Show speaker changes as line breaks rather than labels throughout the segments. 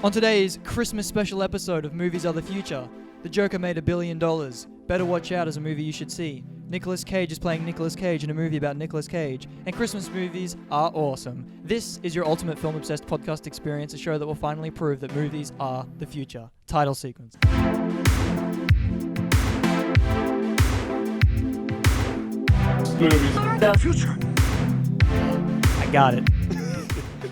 On today's Christmas special episode of Movies Are the Future, the Joker made $1 billion. Better watch out as a movie you should see. Nicolas Cage is playing Nicolas Cage in a movie about Nicolas Cage. And Christmas movies are awesome. This is your ultimate film-obsessed podcast experience, a show that will finally prove that movies are the future. Title sequence.
Movies are the future.
I got it.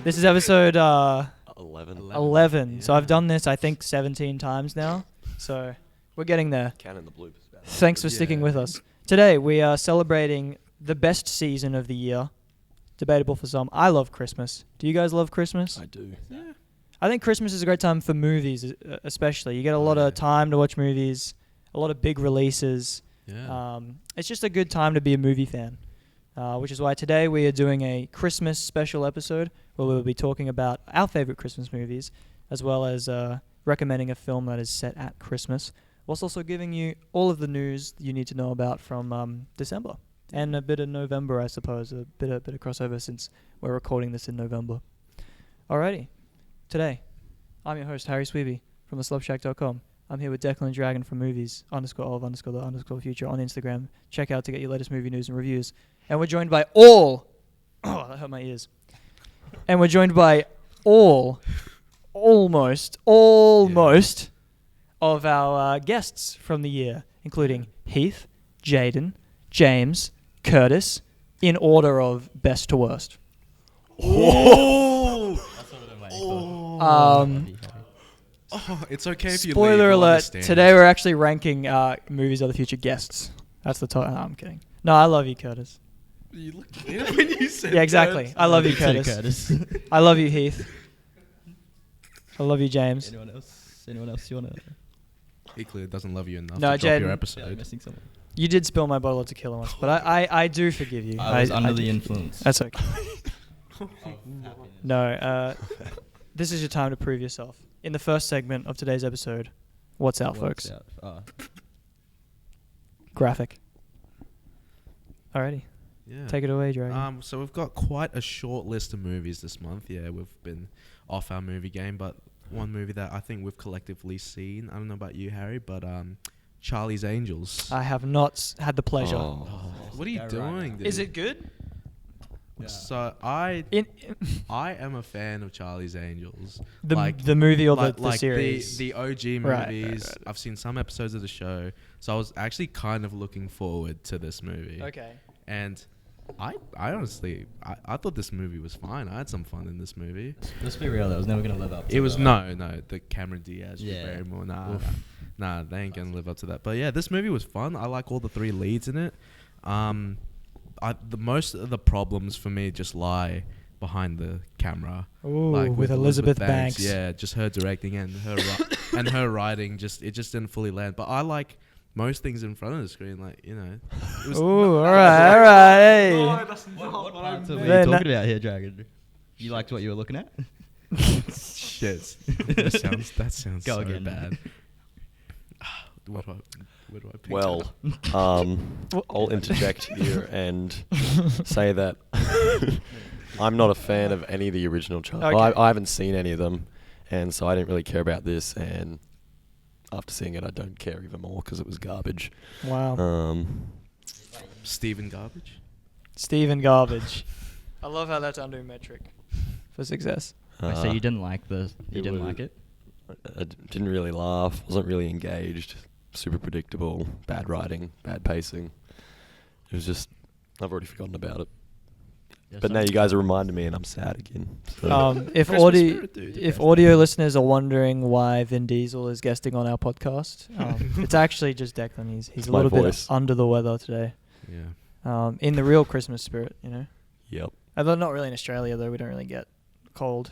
This is episode 11.
Yeah.
So I've done this, I think, 17 times now. So we're getting there.
Counting the bloopers.
Thanks for sticking with us. Today, we are celebrating the best season of the year. Debatable for some. I love Christmas. Do you guys love Christmas?
I do.
Yeah.
I think Christmas is a great time for movies, especially. You get a lot of time to watch movies, a lot of big releases.
Yeah.
It's just a good time to be a movie fan, which is why today we are doing a Christmas special episode where we'll be talking about our favorite Christmas movies, as well as recommending a film that is set at Christmas, whilst also giving you all of the news you need to know about from December and a bit of November, I suppose, a bit of crossover since we're recording this in November. Alrighty, today I'm your host Harry Sweeby from theslopshack.com. I'm here with Declan Dragon from movies _of_the_future on Instagram. Check out to get your latest movie news and reviews. And we're joined by all... Oh, that hurt my ears. And we're joined by almost of our guests from the year, including Heath, Jaden, James, Kurtis, in order of best to worst.
Oh! It's okay if you leave.
Spoiler
we'll
alert,
understand.
today we're actually ranking Movies Are the Future guests. That's the top. No, I'm kidding. No, I love you, Kurtis.
You looked weird when you said
Yeah, exactly.
that.
I love you, Kurtis. I love you, Heath. I love you, James.
Anyone else you wanna?
He clearly doesn't love you enough
No,
to drop
Jaden.
your
Yeah, I'm
episode.
missing someone.
You did spill my bottle of tequila once, but I do forgive you.
I was under
do.
the influence.
That's okay. No, this is your time to prove yourself. In the first segment of today's episode, what's out, folks? Graphic. Alrighty.
Yeah.
Take it away, Dragon.
So we've got quite a short list of movies this month. Yeah, we've been off our movie game, but one movie that I think we've collectively seen, I don't know about you, Harry, but Charlie's Angels.
I have not had the pleasure.
What are you doing, dude?
Is it good?
Yeah.
So I am a fan of Charlie's Angels.
The movie or the series?
The OG movies.
Right.
I've seen some episodes of the show, so I was actually kind of looking forward to this movie.
Okay.
And I honestly, I thought this movie was fine. I had some fun in this movie.
Let's be real, that was never gonna live up to
It was
the
the Cameron Diaz,
Yeah.
Barrymore. Nah, they ain't gonna live up to that. But yeah, this movie was fun. I like all the three leads in it. The most of the problems for me just lie behind the camera.
Ooh,
Like
with Elizabeth Banks.
Yeah, just her directing and her and her writing. It just didn't fully land. But I like most things in front of the screen. Like, you know. It was
Ooh, all right, hey.
What parts of
Yeah,
you talking about here, Dragon? You liked what you were looking at?
shit. That sounds
Go
so
again.
bad. Where do I pick
Well,
that up?
I'll interject here and say that I'm not a fan of any of the original Charlie.
Okay.
I haven't seen any of them, and so I didn't really care about this. And after seeing it, I don't care even more because it was garbage.
Wow.
Steven Garbage.
Steven Garbage. I love how that's under metric for success.
So you didn't like
it
like it?
I didn't really laugh. Wasn't really engaged. Super predictable. Bad writing. Bad pacing. It was just. I've already forgotten about it.
Yeah,
But now you guys are reminding me, and I'm sad again. So.
If
Christmas
audio
spirit, dude.
if audio listeners are wondering why Vin Diesel is guesting on our podcast, it's actually just Declan. He's a
my
little
voice.
bit under the weather today.
Yeah.
In the real Christmas spirit, you know.
Yep.
Although not really in Australia, though we don't really get cold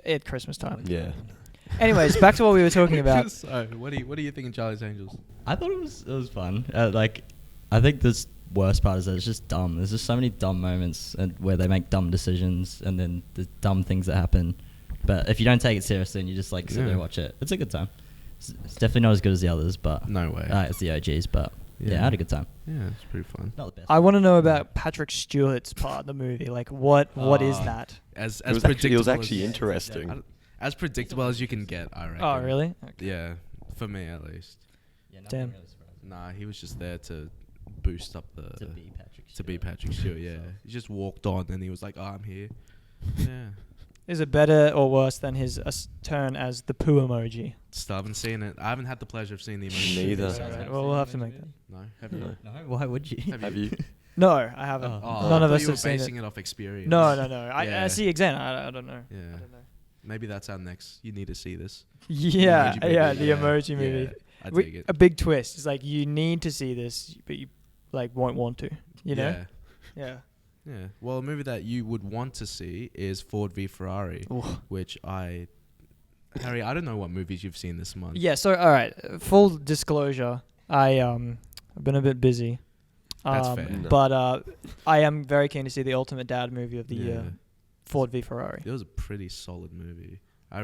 at Christmas time.
Yeah.
Anyways, back to what we were talking about.
So, what do you think of Charlie's Angels?
I thought it was fun. I think this worst part is that it's just dumb. There's just so many dumb moments where they make dumb decisions and then the dumb things that happen. But if you don't take it seriously and you just sit there and watch it, it's a good time. It's definitely not as good as the others, but
No way.
it's the OGs. But yeah, I had a good time.
Yeah, it's pretty fun.
Not the best.
I want to know about Patrick Stewart's part of the movie. Like, what is that?
As
It was
predictable.
actually
as-
interesting.
as predictable as you can get, I reckon.
Oh, really? Okay.
Yeah, for me at least.
Yeah,
Damn.
Really surprising.
Nah, he was just there to boost up the
To be Patrick Stewart.
to be Patrick Stewart. Yeah, he just walked on and he was like, "Oh, I'm here." Yeah,
Is it better or worse than his turn as the poo emoji?
still haven't seen it. I haven't had the pleasure of seeing the emoji.
Neither.
so-
Alright, well, we'll have to make that.
No, have you?
No.
No, why would you?
Have you?
No, I haven't.
Oh.
Oh,
None
I
of
thought
us
you were
have seen
basing
it.
it off experience.
No.
Yeah.
I see exam. I don't know.
Yeah.
I don't know.
Maybe that's our next. You need to see this.
Yeah,
Emoji movie,
yeah, the emoji movie.
Yeah, I dig it.
A big twist. It's like you need to see this, but you like won't want to. You know?
Yeah.
Yeah.
Yeah. Well, a movie that you would want to see is Ford v Ferrari, which Harry, I don't know what movies you've seen this month.
Yeah. So, all right. Full disclosure, I've been a bit busy.
That's fair.
No.
But I am very keen to see the ultimate dad movie of the
Yeah.
year, Ford v Ferrari.
It was a pretty solid movie. I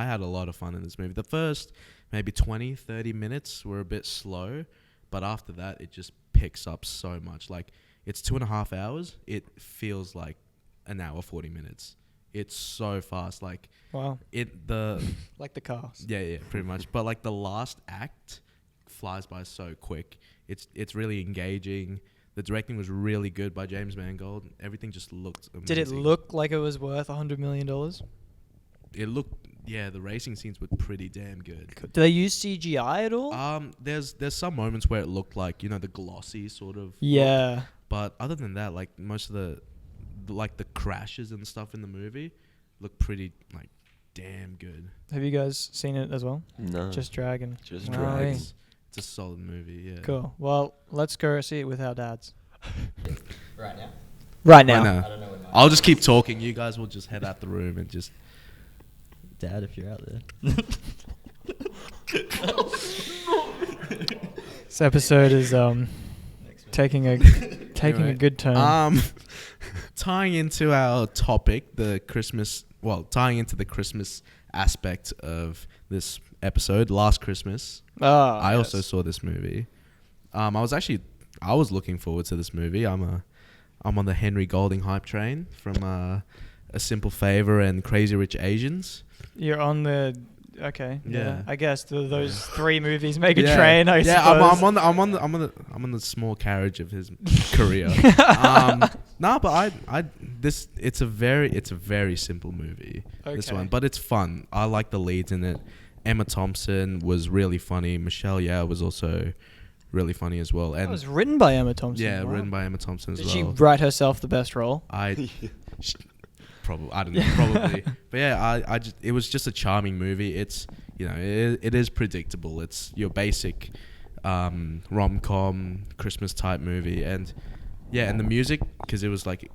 had a lot of fun in this movie. The first maybe 20, 30 minutes were a bit slow, but after that it just picks up so much. Like, it's 2.5 hours. It feels like an hour, 40 minutes. It's so fast. Like,
Wow. Like the cars.
yeah, pretty much. But like the last act flies by so quick. It's really engaging. The directing was really good by James Mangold. Everything just looked amazing.
Did it look like it was worth $100 million?
It looked, yeah, the racing scenes were pretty damn good.
Do they use CGI at all?
There's some moments where it looked like, the glossy sort of.
Yeah.
Look. But other than that, like most of the crashes and stuff in the movie look pretty like damn good.
Have you guys seen it as well?
No.
Just Dragon.
Just
Wow.
Dragon.
It's a solid movie, yeah.
Cool. Well, let's go see it with our dads.
Right now.
Right now.
I know.
I don't know when
I'll just keep talking. You guys will just head out the room and just.
Dad, if you're out there.
This episode is taking a
Anyway,
good turn.
Tying into our topic, tying into the Christmas aspect of this episode, Last Christmas. I also saw this movie. I was looking forward to this movie. I'm on the Henry Golding hype train from A Simple Favor and Crazy Rich Asians.
You're on the. Okay.
Yeah.
I guess those three movies make a
Yeah.
train. I
Yeah,
suppose.
I'm on the small carriage of his career. But it's a very simple movie. This
Okay.
one, but it's fun. I like the leads in it. Emma Thompson was really funny. Michelle Yeoh was also really funny as well.
It
And
was written by Emma Thompson.
yeah,
wow.
written by Emma Thompson as
Did
well.
she write herself the best role?
Probably, I don't know, probably. But yeah, it was just a charming movie. It's, it is predictable. It's your basic rom-com Christmas type movie. And yeah, and the music, because it was like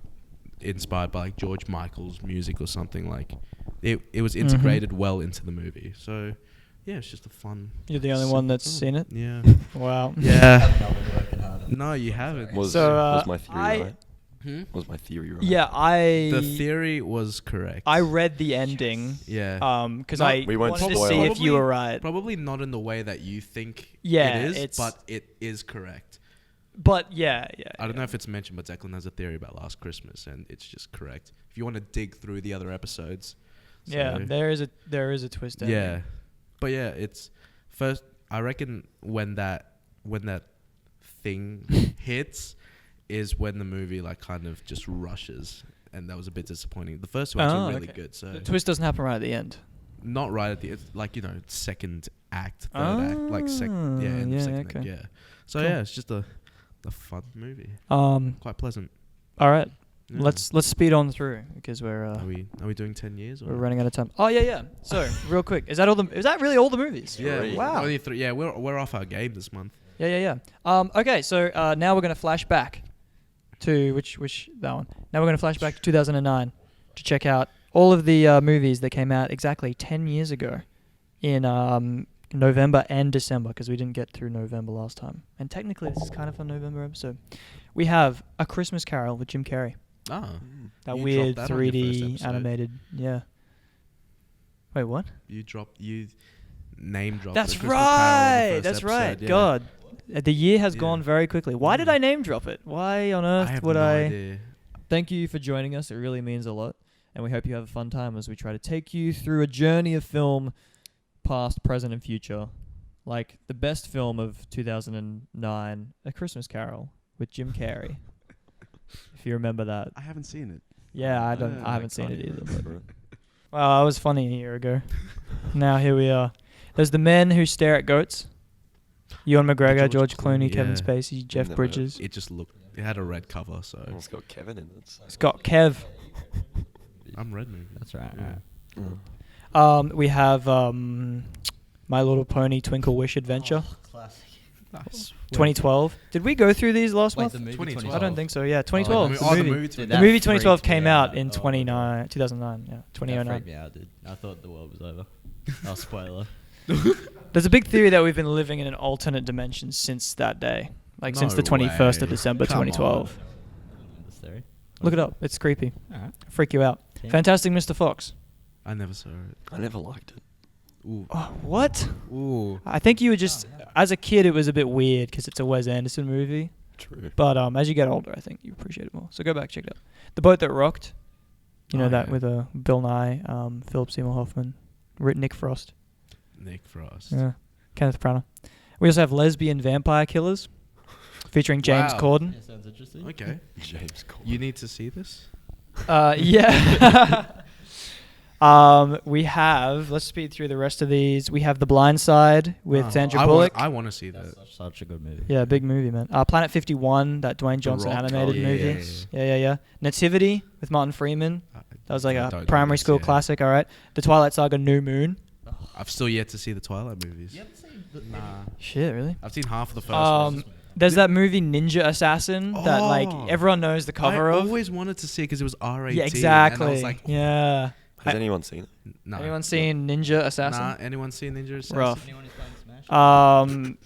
inspired by like George Michael's music or something, like it was integrated well into the movie. So yeah, it's just a fun.
You're the only one that's seen it?
Yeah.
Wow.
Yeah. No, you haven't.
Was my theory right? Was my theory right?
Yeah,
The theory was correct.
I read the ending.
Yeah.
Because
No,
I
we won't
wanted to
spoil
see
it.
if you were right.
Probably not in the way that you think
Yeah,
it is,
it's-
but it is correct.
But yeah.
I don't know if it's mentioned, but Declan has a theory about Last Christmas, and it's just correct. If you want to dig through the other episodes.
Yeah,
So-
there is a twist. Ending.
Yeah. But yeah, it's first. I reckon when that thing hits is when the movie like kind of just rushes, and that was a bit disappointing. The first ones were really good, so
The twist doesn't happen right at the end.
not right at the like second act, third act, like second end of second act, yeah. So
Cool.
yeah, it's just a fun movie,
All
quite pleasant.
right,
Yeah.
let's speed on through because we're
Are we doing 10 years? Or?
we're running out of time. Oh yeah. So real quick, is that really all the movies?
Yeah.
Wow.
Only 3. Yeah, we're off our game this month.
Yeah. Okay, so now we're gonna flash back to which that one. Now we're gonna flash back to 2009 to check out all of the movies that came out exactly 10 years ago in November and December, because we didn't get through November last time. And technically, this is kind of a November episode. We have A Christmas Carol with Jim Carrey.
Ah,
That
You
weird
dropped that on your first
3D
episode.
animated. Yeah. Wait, what?
you name dropped.
That's
The Christmas Carol in the
right.
first
That's right.
episode, yeah.
God, the year has
Yeah.
gone very quickly. Why did I name drop it? Why on
I
earth
have
would
no
I?
idea.
Thank you for joining us. It really means a lot. and we hope you have a fun time as we try to take you through a journey of film, past, present, and future. Like the best film of 2009, A Christmas Carol with Jim Carrey. If you remember that.
I haven't seen it.
Yeah, I haven't seen it either. But well, I was funny a year ago. Now here we are. There's The Men Who Stare at Goats. Ewan McGregor, George Clooney, Kevin Spacey, Jeff Bridges.
It just looked. It had a red cover, so.
It's got Kevin in it. So.
It's got Kev.
I'm red movie.
That's right.
Yeah.
We have My Little Pony Twinkle Wish Adventure.
Classic.
Nice.
2012. Did we go through these last month?
The movie
2012.
I don't think so. Yeah, 2012.
the movie.
The movie 2012 came out in 2009. Yeah, 2009.
That freaked me out, dude. I thought the world was over. Oh, spoiler.
There's a big theory that we've been living in an alternate dimension since that day. Like since the 21st of
way.
December
Come
2012.
This theory.
Look it up. It's creepy.
Alright.
Freak you out.
Yeah.
Fantastic Mr. Fox.
I never saw it.
I never liked it.
Ooh.
Oh, what?
Ooh.
I think you were just, as a kid, it was a bit weird because it's a Wes Anderson movie.
True.
But as you get older, I think you appreciate it more. So go back, check it out. The Boat That Rocked. You know that
yeah.
with Bill Nye, Philip Seymour Hoffman, Nick Frost.
Nick Frost.
Yeah. Kenneth Branagh. We also have Lesbian Vampire Killers, featuring James
Wow.
Corden.
Yeah, sounds interesting.
Okay.
James Corden.
You need to see this.
Yeah. We have, let's speed through the rest of these. We have The Blind Side with Sandra Bullock.
I want to see
That's
that.
such a good movie.
Yeah, big movie, man. Planet 51, that Dwayne Johnson
Rock.
animated
Oh,
movie.
yes.
Yeah. Nativity with Martin Freeman. That was like
I
a
don't know
primary
this,
school
yeah.
classic, all right. The Twilight Saga, New Moon.
I've still yet to see the Twilight movies. Nah.
Shit, really?
I've seen half of the first one.
There's that movie Ninja Assassin that like
Oh.
everyone knows the cover
I
of.
always wanted to see it because it was R18.
Yeah, exactly.
And I was like,
yeah.
Has anyone seen it?
no.
Anyone seen Ninja Assassin?
Nah, anyone seen Ninja Assassin?
Rough.
Anyone who's playing Smash?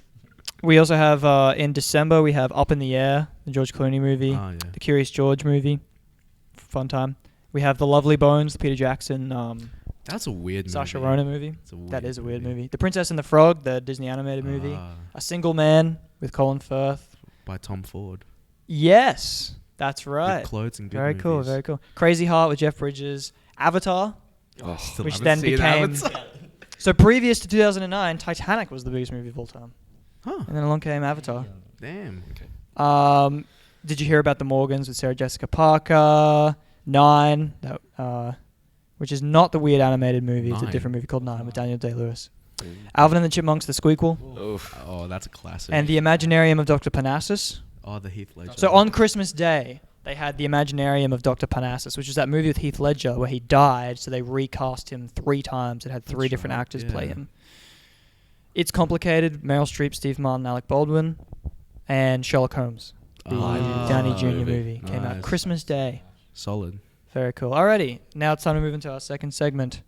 We also have in December we have Up in the Air, the George Clooney movie,
Oh, yeah.
the Curious George movie, fun time. We have The Lovely Bones, the Peter Jackson,
That's a weird movie.
Saoirse Ronan movie.
It's a weird
That is a weird movie. The Princess and the Frog, the Disney animated movie. A Single Man with Colin Firth.
By Tom Ford.
Yes, that's right.
Good clothes and good
Very cool,
movies.
very cool. Crazy Heart with Jeff Bridges. Avatar,
Oh,
Still
which
haven't
then
seen
became.
Avatar.
So previous to 2009, Titanic was the biggest movie of all time,
Huh.
and then along came Avatar.
Damn.
okay.
Did you hear about The Morgans with Sarah Jessica Parker? Nine, which is not the weird animated movie. It's a
Nine.
different movie called Nine with Daniel Day-Lewis.
Mm.
Alvin and the Chipmunks, the Squeakquel.
Oof.
Oh, that's a classic.
And The Imaginarium of Dr. Parnassus.
Oh, the Heath Ledger.
So on Christmas Day, they had The Imaginarium of Dr. Parnassus, which is that movie with Heath Ledger where he died, so they recast him 3 times and had 3
That's
different
right,
actors play
yeah.
him. It's complicated. Meryl Streep, Steve Martin, Alec Baldwin, and Sherlock Holmes. The
Ah,
Downey Jr.
movie.
movie came out
Nice.
Christmas Day.
Solid.
Very cool. Alrighty, now it's time to move into our second segment.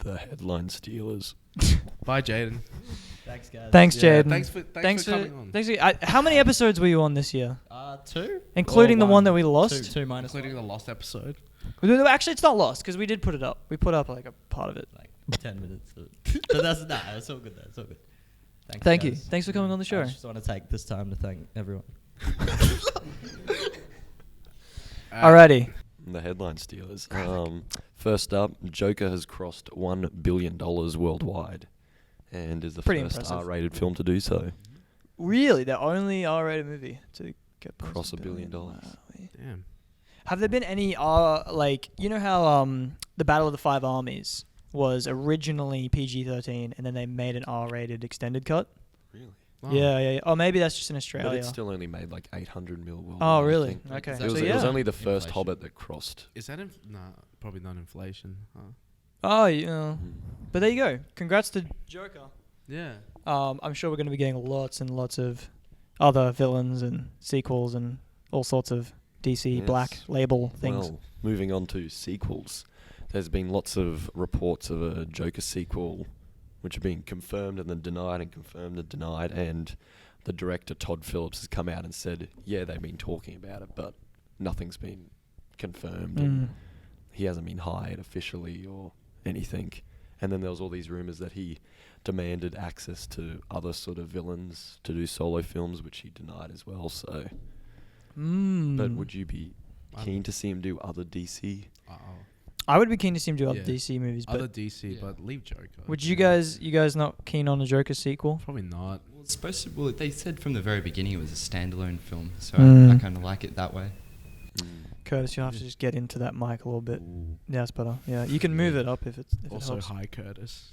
The headline stealers.
Bye, Jaden.
Thanks, guys.
Thanks,
Yeah,
Jaden.
thanks for coming on.
Thanks how many episodes were you on this year?
2?
Including
Or
the one that we lost?
2 minus
Including the
1.
lost episode.
Actually, it's not lost because we did put it up. We put up like a part of it.
Like 10 minutes. But that's it's all good though. It's all good.
Thank you.
guys.
Thanks for coming on the show.
I just want to take this time to thank everyone.
Alrighty.
The headline stealers. First up, Joker has crossed $1 billion worldwide and is the
Pretty
first
impressive.
R-rated film to do so.
Really, the only R-rated movie to get past
Cross $1 billion.
Wow.
Damn.
Have there been any like you know how the Battle of the Five Armies was originally PG-13 and then they made an R-rated extended cut?
Really?
Oh.
Yeah. Oh, maybe that's just in Australia.
But it still only made like 800 mil worldwide.
Oh,
I
really?
think.
Okay.
It
So
was,
yeah.
it was only the first
Inflation.
Hobbit that crossed.
Is that nah, probably not inflation. Huh?
Oh, yeah.
Mm.
But there you go. Congrats to Joker.
Yeah.
I'm sure we're going to be getting lots and lots of other villains and sequels and all sorts of DC
Yes.
Black Label things.
Well, moving on to sequels, there's been lots of reports of a Joker sequel which have been confirmed and then denied and confirmed and denied, and the director Todd Phillips has come out and said, yeah, they've been talking about it, but nothing's been confirmed and he hasn't been hired officially or anything. And then there was all these rumours that he demanded access to other sort of villains to do solo films, which he denied as well. So, but would you be keen to see him do other DC.
I would be keen to see him do other
Yeah.
DC movies, but
Other DC, but leave Joker.
would you guys not keen on a Joker sequel?
Probably not.
Well, it's supposed to. Well, they said from the very beginning it was a standalone film, so
Mm.
I kind of like it that way.
Kurtis, you'll have to just get into that mic a little bit.
Ooh.
Yeah, it's better. Yeah, you can move it up if it
Also,
helps.
hi, Kurtis.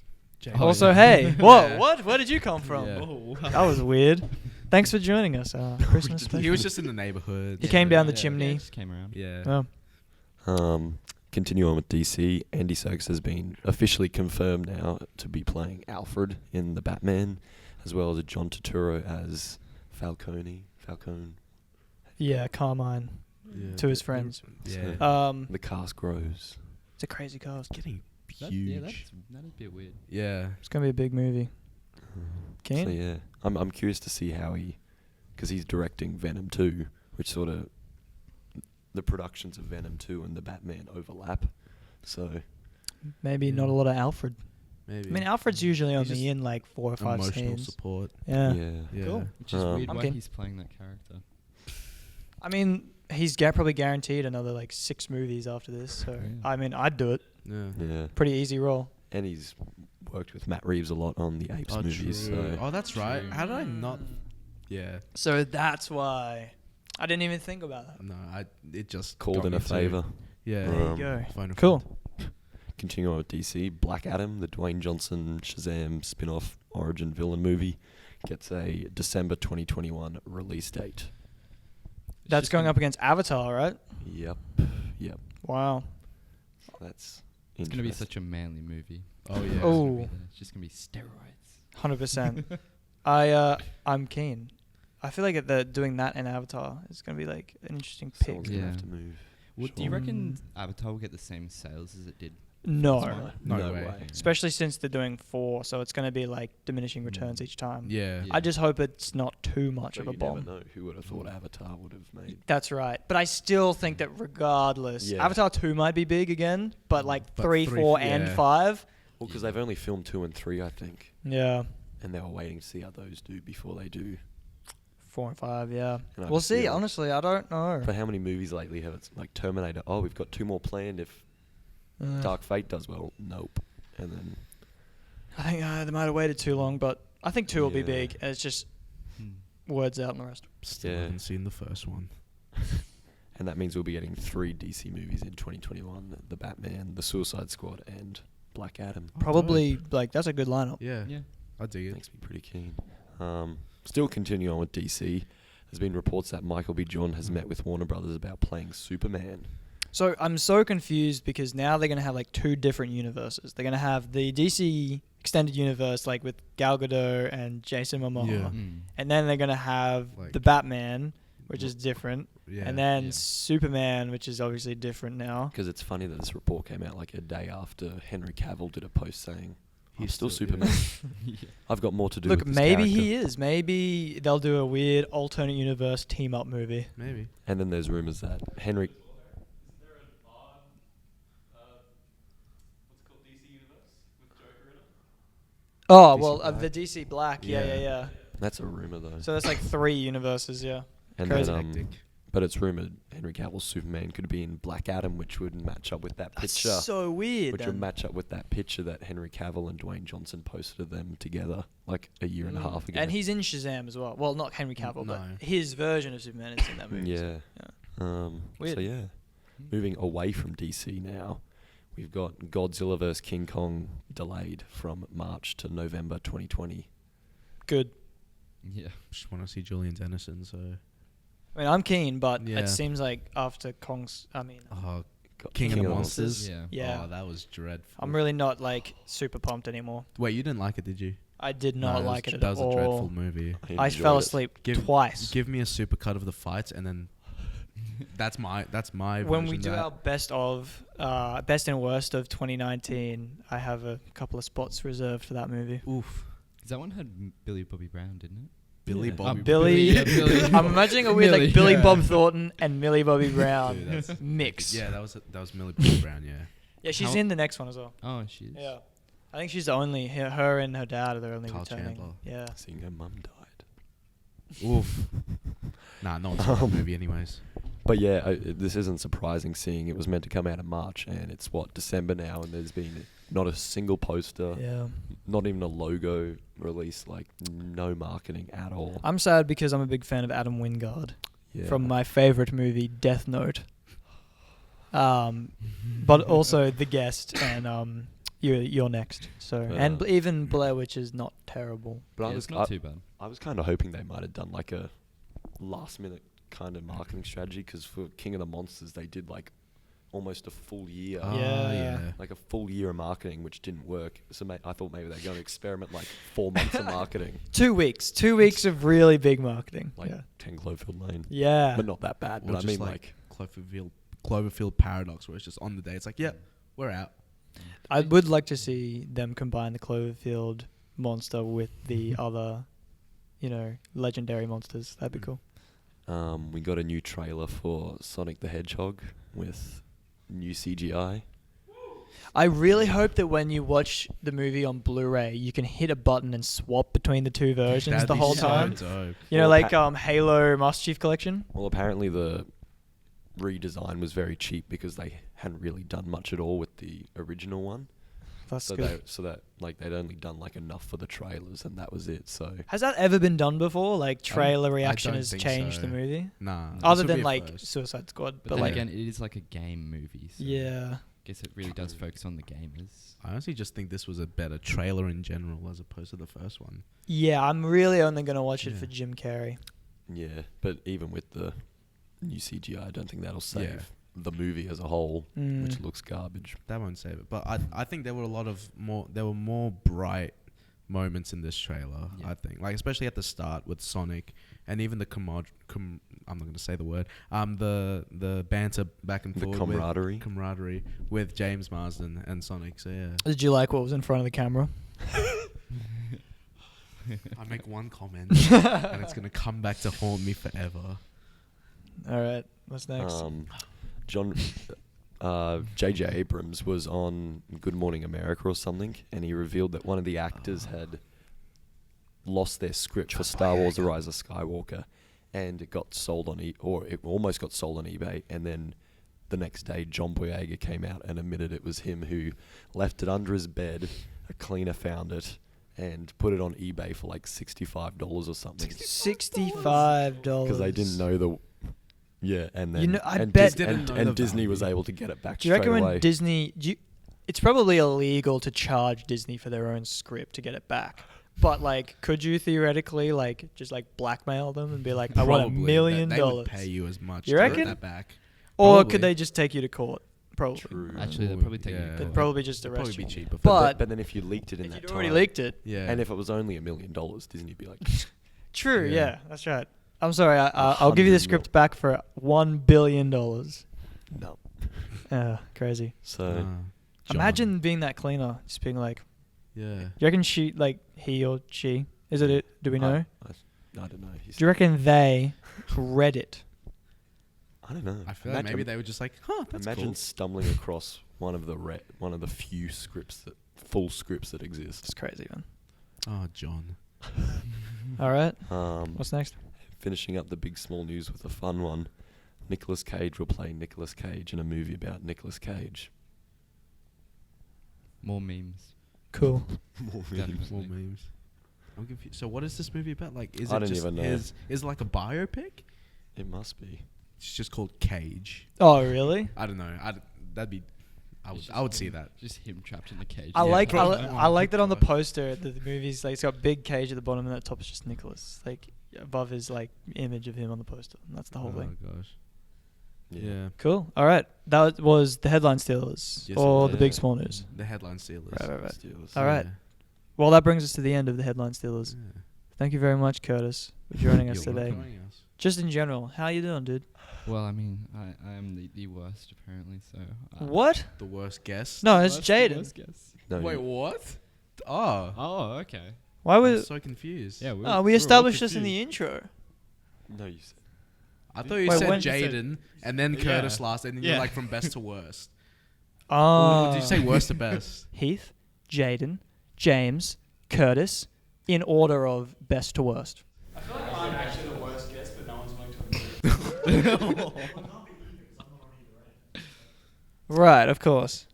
Oh,
Also,
yeah.
hey, whoa,
Yeah.
what? Where did you come from?
Yeah.
Oh,
That was weird. Thanks for joining us. Christmas special.
He was just in the neighborhood.
He came down the
Yeah,
chimney.
just came around.
Yeah.
Oh.
Continue on with DC. Andy Serkis has been officially confirmed now to be playing Alfred in The Batman, as well as John Turturro as Falcone.
Yeah, Carmine.
Yeah.
To his friends.
Yeah.
The cast grows.
It's a crazy cast.
Getting
That,
huge.
yeah, that is a bit weird.
Yeah.
It's gonna be a big movie. Keen?
So yeah, I'm curious to see how because he's directing Venom 2, which sort of the productions of Venom 2 and the Batman overlap. So
Maybe
Yeah.
not a lot of Alfred.
Maybe.
I mean, Alfred's usually
He's
only
just
in like 4 or 5
emotional
scenes.
support.
Yeah.
Yeah.
Cool.
Which is weird
I'm
why
keen.
he's playing that character.
I mean, he's probably guaranteed another like 6 movies after this. So
Yeah.
I mean, I'd do it.
Yeah.
yeah,
Pretty easy role.
and he's worked with Matt Reeves a lot on the Apes movies.
True.
So
Oh, that's right.
True.
How did I not? Yeah.
So that's why I didn't even think about that.
No, it just
called
got
in
me
a
too.
favour.
Yeah.
There you
Um,
go.
Phone a
Cool.
friend.
Continuing on with DC, Black Adam, the Dwayne Johnson Shazam spin-off origin villain movie, gets a December 2021 release date.
That's going up against Avatar, right?
Yep.
Wow.
That's
It's going to be
interesting.
such a manly movie.
Oh yeah.
Oh.
It's just going to be steroids.
100%. I'm keen. I feel like doing that in Avatar is going to be like an interesting pick.
Someone's gonna have
Yeah.
to move.
Well, do you
Sure.
reckon Avatar will get the same sales as it did?
No.
No way.
Especially since they're doing 4, so it's going to be like diminishing returns each time.
Yeah.
I just hope it's not too much
But
of a
you
bomb.
never know. Who would have thought Avatar would have made?
That's right. But I still think that regardless,
Yeah.
Avatar 2 might be big again, but like
But
3,
3,
4, and
yeah.
5.
Well, because they've only filmed 2 and 3, I think,
Yeah.
and they were waiting to see how those do before they do.
4 and 5, yeah.
And I
We'll
just
see.
feel like-
Honestly, I don't know.
But how many movies lately have it's like Terminator? Oh, we've got 2 more planned if
Uh,
Dark Fate does well. Nope. And then
I think they might have waited too long, but I think 2 will be
Yeah.
big. And it's just words out and the rest.
Still
Yeah.
haven't seen the first one.
and that means we'll be getting 3 DC movies in 2021: the Batman, the Suicide Squad, and Black Adam.
Probably, like, that's a good lineup.
Yeah.
Yeah.
I dig it.
Makes me pretty keen. Still continuing on with DC, there's been reports that Michael B. Jordan has met with Warner Brothers about playing Superman.
So I'm so confused because now they're going to have like 2 different universes. They're going to have the DC extended universe, like with Gal Gadot and Jason Momoa.
Yeah.
And then they're going to have
Like-
the Batman, which is different.
Yeah.
And then
Yeah.
Superman, which is obviously different now.
Because it's funny that this report came out like a day after Henry Cavill did a post saying, "He's still
still-
Superman.
Yeah.
I've got more to do
Look,
with this
maybe
character."
he is. Maybe they'll do a weird alternate universe team-up movie.
Maybe.
And then there's rumors that Henry...
Oh,
DC
well,
Black.
the DC Black. Yeah, yeah,
Yeah.
yeah.
That's a rumor, though.
So that's like 3 universes, yeah.
and
crazy.
then,
Hectic.
but it's rumored Henry Cavill's Superman could be in Black Adam, which would match up with that
That's
picture.
so weird.
Which
then.
would match up with that picture that Henry Cavill and Dwayne Johnson posted of them together like a year and a half ago.
And he's in Shazam as well. Well, not Henry Cavill, but
No.
his version of Superman is in that movie.
Yeah.
Weird.
So yeah, moving away from DC now, we've got Godzilla vs King Kong delayed from March to November 2020.
Good.
Yeah.
Just want to see Julian Dennison, so.
I mean, I'm keen, but
Yeah.
it seems like after Kong's,
Oh,
Got
King of the Monsters.
Yeah.
Yeah.
Oh, that was dreadful.
I'm really not like super pumped anymore.
Wait, you didn't like it, did you?
I did
No,
not
was
like it
dr-
at
That was
all.
a dreadful movie.
I
enjoyed
fell
it.
asleep
Give-
twice.
Give me a super cut of the fights, and then that's my
When we
version
do
of that.
our best and worst of 2019, I have a couple of spots reserved for that movie.
Oof.
'Cause that one had Billy Bobby Brown, didn't it?
Billy
Yeah.
Bobby.
Billy.
Yeah, Billy.
I'm imagining a weird
Millie,
like Billy
yeah.
Bob Thornton and Millie Bobby Brown
Dude, that's-
mix.
Yeah, that was Millie Bobby Brown. Yeah.
Yeah, she's
How-
in the next one as well.
Oh, she is.
Yeah. I think she's the only, her and her dad are the only
Carl
returning.
Chandler.
Yeah.
Seeing her mum died.
Oof. Nah, no one's seen that movie anyways.
But yeah, this isn't surprising, seeing it was meant to come out in March, and it's December now, and there's been not a single poster, not even a logo release, like no marketing at all.
I'm sad because I'm a big fan of Adam Wingard from my favorite movie, Death Note. But also The Guest and You're Next. So and even Blair Witch is not terrible.
But
it's not too bad.
I was kind of hoping they might have done like a last minute kind of marketing strategy, because for King of the Monsters they did like almost a full year. Like a full year of marketing, which didn't work. So I thought maybe they're going to experiment like 4 months of marketing.
2 weeks. 2 weeks of really big marketing.
Like 10 Cloverfield Lane.
Yeah.
But not that bad.
Or
But I
just
mean
like Cloverfield Paradox, where it's just on the day. It's like, we're out.
I would like to see them combine the Cloverfield monster with the other, legendary monsters. That'd be cool.
We got a new trailer for Sonic the Hedgehog with new CGI.
I really hope that when you watch the movie on Blu-ray, you can hit a button and swap between the two versions
That'd
the
be
whole
so
time.
dope.
Like Halo Master Chief Collection.
Well, apparently the redesign was very cheap because they hadn't really done much at all with the original one.
That's good.
They'd only done like enough for the trailers, and that was it. So
has that ever been done before? Like trailer reaction
I
has
don't
changed
so.
the movie?
Nah.
Other than like Suicide Squad.
But then
like
again, it is like a game movie. So
yeah.
I guess it really does focus on the gamers.
I honestly just think this was a better trailer in general as opposed to the first one.
Yeah, I'm really only going to watch it for Jim Carrey.
Yeah, but even with the new CGI, I don't think that'll save the movie as a whole, which looks garbage.
That won't save it. But I think there were more bright moments in this trailer, I think. Like, especially at the start with Sonic and even the I'm not going to say the word. The banter back and forth.
The camaraderie.
With James Marsden and Sonic. So, yeah.
Did you like what was in front of the camera?
I make one comment and it's going to come back to haunt me forever.
All right. What's next?
J.J. Abrams was on Good Morning America or something, and he revealed that one of the actors had lost their script for Star Wars: The Rise of Skywalker, and it got sold on it almost got sold on eBay, and then the next day John Boyega came out and admitted it was him who left it under his bed. A cleaner found it and put it on eBay for like $65 or something.
$65.
Because they didn't know the... Yeah, and then... And Disney was able to get it back straight away.
Do you reckon when Disney... it's probably illegal to charge Disney for their own script to get it back. But, like, could you theoretically, like, just, like, blackmail them and be like, I want $1 million?
They would pay you as much
you
to
reckon?
get that back.
Or
Probably.
could they just take you to court? Probably.
True.
Actually, they'll probably take you to
They'd
court.
probably just
It'd
arrest
probably
you.
be cheaper.
But
then if you leaked it in that
you'd
time...
already leaked it.
Yeah.
And if it was only $1 million, Disney'd be like...
True, yeah, that's right. I'm sorry, I'll give you the script back for $1 billion.
No.
Crazy.
So...
Imagine being that cleaner, just being like...
Yeah.
Do you reckon he or she... Is it? Do we know?
I don't know.
Do you reckon they read it?
I don't know.
I feel like maybe they were just like, that's
imagine
cool.
stumbling across one of the few full scripts that exist.
It's crazy, man.
Oh, John.
All right.
What's
next?
Finishing up the big small news with a fun one. Nicolas Cage will play Nicolas Cage in a movie about Nicolas Cage.
More memes.
Cool.
More
memes. I'm confused. So what is this movie about? Like, is
I
it
don't
just
even know.
Is it like a biopic?
It must be.
It's just called Cage.
Oh, really?
I don't know. I would see that.
Just him trapped in the cage.
I like
probably.
that on the poster. The movie's like it's got big Cage at the bottom, and at the top is just Nicholas, like above his like image of him on the poster. And that's the whole thing.
Oh gosh.
Yeah.
Cool. All right. That was the headline stealers or the big small news.
The headline stealers.
Right.
Steelers.
All right. Well, that brings us to the end of the headline stealers.
Yeah.
Thank you very much, Kurtis, for joining us
You're
today.
welcome.
Just in general, how you doing, dude?
Well, I mean, I am the worst apparently. So.
What?
The worst guess?
No, it's
Worst
Jaden.
No,
Wait, what? Oh.
Oh, okay.
Why
I'm
was?
so confused.
Yeah.
We
all
established this in
confused.
the intro.
No, you said.
I thought you
Wait,
said
when-
Jaden and then
Yeah.
Kurtis last, and then
Yeah.
you're like from best to worst.
Oh.
Or did you say worst to best?
Heath, Jaden, James, Kurtis, in order of best to worst.
I feel like I'm actually the worst guest, but no one's willing to admit it.
Right, of course.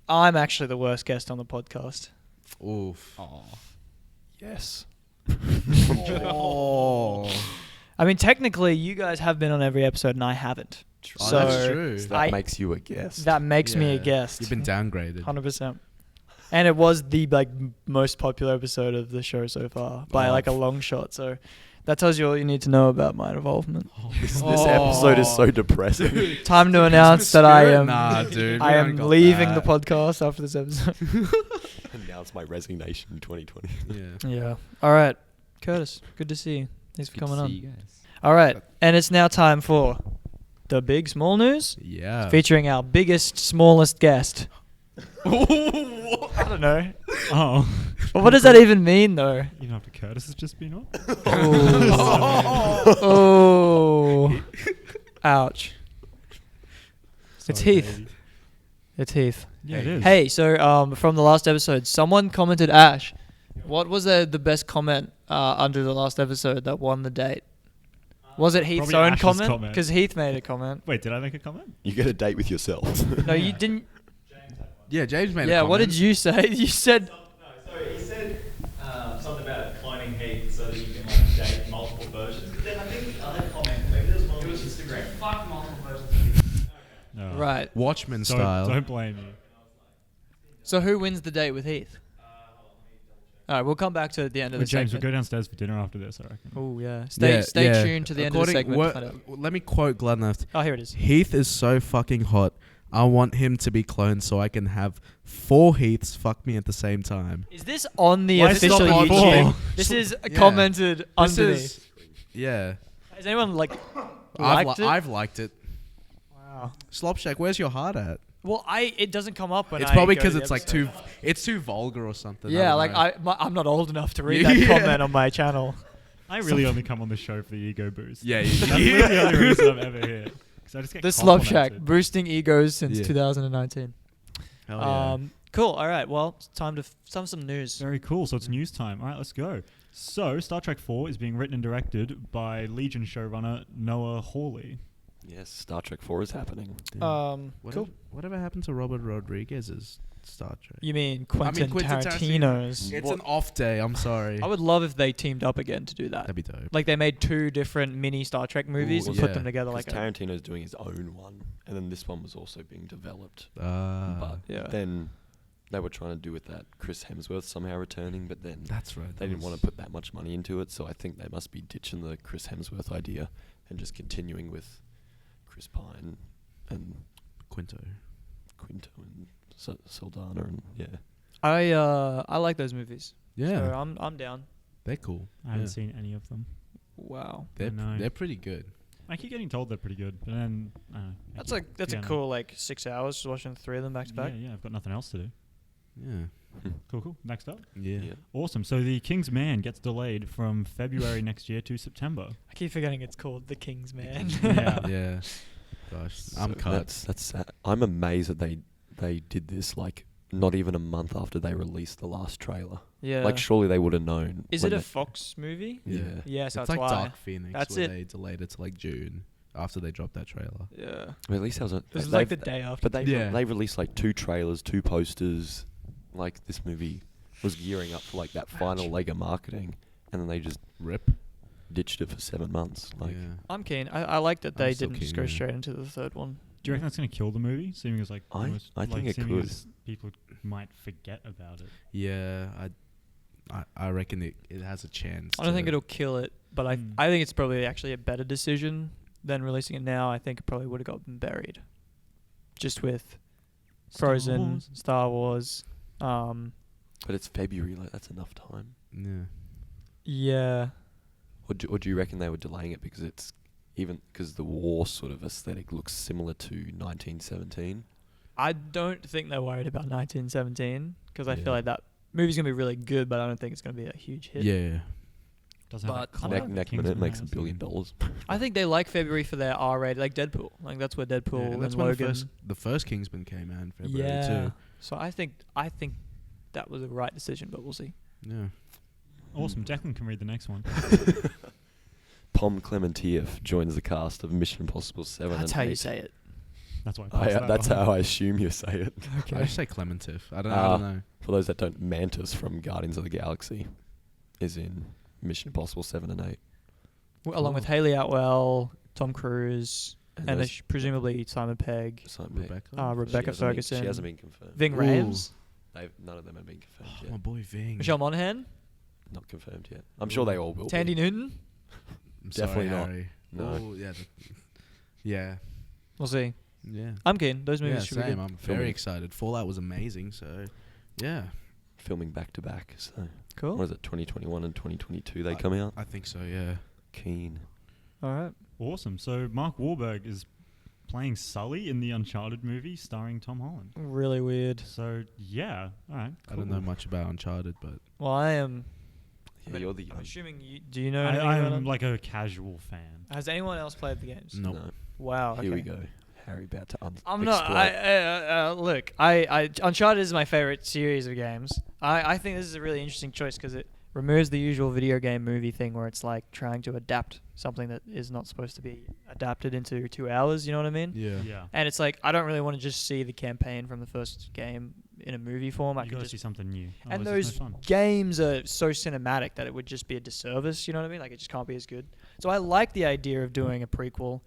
I'm actually the worst guest on the podcast.
Oof.
Yes.
Oh.
I mean, technically, you guys have been on every episode, and I haven't.
Oh,
So
that's true.
So that makes you a guest.
That makes me a
Yeah.
guest.
You've been downgraded.
100%. And it was the most popular episode of the show so far by a long shot. So that tells you all you need to know about my involvement.
This episode is so depressing.
Time to announce that I am
dude,
I am leaving the podcast after this episode.
Announce my resignation in 2020.
Yeah.
Yeah. All right. Kurtis, good to see you. Thanks for
Good to
coming on.
see you guys.
All right. And it's now time for the big small news
Yeah.
featuring our biggest, smallest guest. I don't know.
Oh.
But what does that even mean, though?
Even after Kurtis has just been on?
Oh. Ouch. It's
Sorry,
Heath.
baby.
It's Heath.
Yeah, it is.
Hey, so from the last episode, someone commented Ash. What was the best comment under the last episode that won the date? Was it Heath's
Probably
own
Ash's
comment?
comment.
Because Heath made a comment.
Wait, did I make a comment?
You get a date with yourself.
No, you didn't.
Yeah, James made a
Yeah,
comment.
what did you say? You said...
So he said something about cloning Heath so that you can like date multiple versions. But then I think the other comment, maybe there's one on Instagram. Fuck multiple versions of Heath.
No.
Right.
Watchmen
Don't,
style.
don't blame you.
So who wins the date with Heath? All right, we'll come back to it at the end of
Wait,
the
James, we'll
segment.
go downstairs for dinner after this, I reckon.
Oh, yeah. Stay tuned to the end of the segment to find out.
Let me quote Gladneft.
Oh, here it is.
Heath is so fucking hot. I want him to be cloned so I can have 4 Heaths fuck me at the same time.
Is this on the
Why is it
official
not on
YouTube?
four?
This is
Yeah.
commented
This
underneath.
is, yeah.
Has anyone liked it?
I've liked it.
Wow.
Slopshack, where's your heart at?
Well, it doesn't come up when
It's
I
probably
go to
because
the
it's like
episode.
it's too vulgar or something. I
Yeah,
don't
like
know.
I'm not old enough to read that
Yeah.
comment on my channel.
I really only come on the show for the ego boost.
Yeah,
That's literally the only reason I'm ever here. 'Cause I just get
The Slop Shack,
complimented.
boosting egos since
Yeah.
2019.
Hell yeah.
Cool. All right. Well, it's time to some news.
Very cool. So it's news time. All right, let's go. So Star Trek 4 is being written and directed by Legion showrunner Noah Hawley.
Yes, Star Trek 4 is happening.
Cool.
Whatever happened to Robert Rodriguez's Star Trek?
You mean Quentin
Quentin
Tarantino's?
It's an off day. I'm sorry.
I would love if they teamed up again to do that.
That'd be dope.
Like they made 2 different mini Star Trek movies
Ooh,
and put
yeah.
them together
Because
like a...
Tarantino's doing his own one, and then this one was also being developed.
Ah,
Yeah.
Then they were trying to do with that Chris Hemsworth somehow returning, but then
that's right.
they didn't want to put that much money into it, so I think they must be ditching the Chris Hemsworth idea and just continuing with Chris Pine and
Quinto.
Quinto and Saldana and yeah.
I like those movies.
Yeah,
So I'm down.
they're cool.
I haven't
Yeah.
seen any of them.
Wow.
They're
know.
they're pretty good.
I keep getting told they're pretty good, but then I don't know.
That's a cool like 6 hours just watching the 3 of them back to back.
Yeah, I've got nothing else to do.
Yeah,
Cool. Next up.
yeah.
Yeah.
Awesome. So the King's Man gets delayed from February next year to September.
I keep forgetting it's called The King's Man.
Yeah.
Yeah. Gosh, I'm
So
cut.
That's sad. I'm amazed that they did this like not even a month after they released the last trailer.
Yeah.
Like surely they would have known.
Is
when
it a
they-
Fox movie?
Yeah.
Yeah, so
it's
that's
like
why.
Dark Phoenix,
That's
where
it.
they delayed it to like June after they dropped that trailer.
Yeah.
But at least that was a.
This is
they've-
like the day after.
But they
Yeah.
they released like 2 trailers, 2 posters. Like this movie was gearing up for like that final leg of marketing, and then they just
Rip.
ditched it for 7 months. Like
yeah.
I'm keen. I like that
I'm
they
still
didn't just
keen,
go
yeah.
straight into the third one.
Do you reckon that's going to kill the movie? Seeming as like
I
almost,
think
like,
it
seeming
could.
as people might forget about it.
Yeah, I reckon it has a chance.
I don't think
to-
it'll kill it, but I
Mm.
I think it's probably actually a better decision than releasing it now. I think it probably would have gotten buried, just with Frozen, Star Wars.
but it's February. Like that's enough time.
Yeah.
Yeah.
Or do you reckon they were delaying it because it's even because the war sort of aesthetic looks similar to 1917?
I don't think they're worried about 1917 because I
Yeah.
feel like that movie's gonna be really good, but I don't think it's gonna be a huge hit.
Yeah.
Doesn't have
But
that
I
colour
Next
that
minute
Kingsman
makes $1
has.
billion.
I think they like February for their R-rated, like Deadpool. Like that's where Deadpool
Yeah, and
and
that's when
Logan.
the first Kingsman came out in February
Yeah.
too.
So I think that was a right decision, but we'll see.
Yeah.
Awesome. Declan can read the next one.
Pom Klementieff joins the cast of Mission Impossible 7
That's
and
how
8.
you say it.
That's why I passed that
That's
on.
how I assume you say it.
I just say Clementif. I don't know.
For those that don't, Mantis from Guardians of the Galaxy is in Mission Impossible 7 and 8.
Along with Hayley Atwell, Tom Cruise, and
those-
presumably Simon Pegg,
Simon Pegg.
Rebecca Ferguson,
She hasn't been confirmed.
Ving
Ooh.
Rhames,
None of them have been confirmed
Oh,
yet.
my boy Ving.
Michelle Monaghan,
Not confirmed yet. I'm sure they all will.
Tandy Newton.
I'm
Definitely
sorry,
not.
Harry.
No.
Ooh, yeah. Yeah.
We'll see.
Yeah.
I'm keen. Those movies
Yeah,
should be
same.
good.
I'm very excited. Fallout was amazing, so yeah.
Filming back to back. So
Cool.
what is it? 2021 and 2022 they come out.
I think so, yeah.
Keen.
All right.
Awesome. So Mark Wahlberg is playing Sully in the Uncharted movie starring Tom Holland.
Really weird.
So yeah, all right.
I don't know much about Uncharted, but
Well, I am.
Yeah, you're the
I'm assuming you. Do you know?
I
anything about
am
it?
like a casual fan.
Has anyone else played the games?
no.
No.
Wow.
Here we
okay.
go. Harry about to
I'm not. Look. Uncharted is my favorite series of games. I think this is a really interesting choice because it removes the usual video game movie thing where it's like trying to adapt something that is not supposed to be adapted into 2 hours. You know what I mean?
Yeah.
Yeah.
And it's like I don't really want to just see the campaign from the first game in a movie form. I
You
could
gotta see
just.
something new.
And
Otherwise it's
those
no fun.
games are so cinematic that it would just be a disservice. You know what I mean? Like it just can't be as good. So I like the idea of doing a prequel,